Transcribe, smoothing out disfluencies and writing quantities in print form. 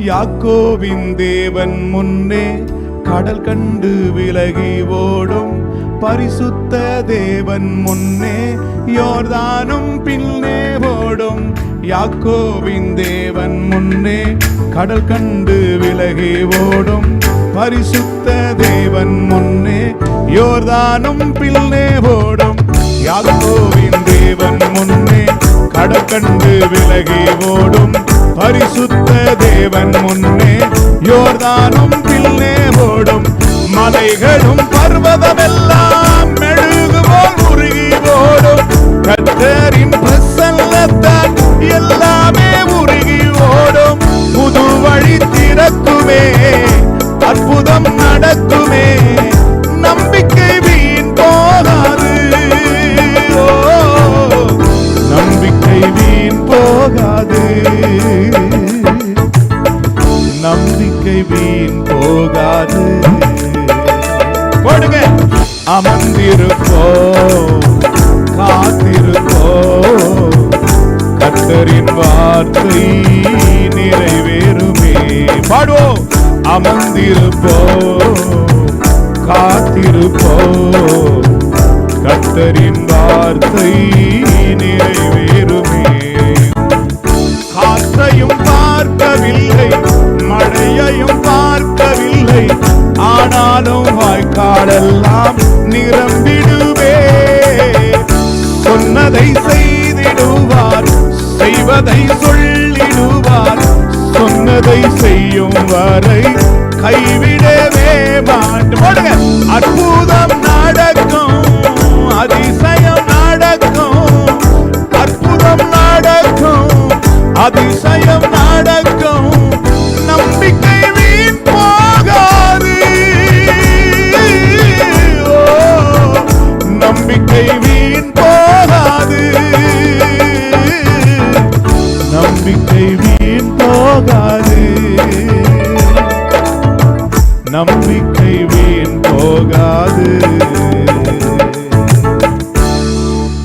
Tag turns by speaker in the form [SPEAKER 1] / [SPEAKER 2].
[SPEAKER 1] யாக்கோபின் தேவன் முன்னே கடல் கண்டு விலகி ஓடும், பரிசுத்த தேவன் முன்னே யோர்தானும் பின்னே ஓடும். யாக்கோபின் தேவன் முன்னே கடல் கண்டு விலகி ஓடும், பரிசுத்த தேவன் முன்னே யோர்தானும் பின்னே ஓடும். யாக்கோபின் தேவன் முன்னே கடல் கண்டு விலகி ஓடும், பரிசுத்த தேவன் முன்னே யோர்தானும் பின்னே ஓடும். மலைகளும் பர்வதமெல்லாம் மெழுகுபோல் உருகி ஓடும், கர்த்தரின் பிரசன்னத்தால் எல்லாமே உருகி ஓடும். புது வழி திறக்குமே, அற்புதம் நடக்குமே, நம்பிக்கை வீண் போகாது. நம்பிக்கை வீண் போகாது, நம்பிக்கை வீண் போகாது. போடுங்க. அமர்ந்திருப்போ, காத்திருப்போ, கர்த்தரின் வார்த்தை நிறைவேறுமே. பாடுவோம். அமர்ந்திருப்போ, காத்திருப்போ, கர்த்தரின் வார்த்தை நிறைவேறுமே. காற்றையும் பார்க்கவில்லை, மழையையும் பார்க்கவில்லை, ஆனாலும் வாய்க்காலெல்லாம் நிரம்பிடுவே. சொன்னதை செய்திடுவார், செய்வதை சொல்லிடுவார், சொன்னதை செய்யும் வரை கைவிடவே மாட்டோம். அற்புதம் நடக்கும், அதிசயம் நடக்கும், அற்புதம் நடக்கும், அதிசயம் நடக்கும். நம்பிக்கை வீண் போகாது, நம்பிக்கை வீண் போகாது, நம்பிக்கை வீண் போகாது, நம்பிக்கை வீண் போகாது.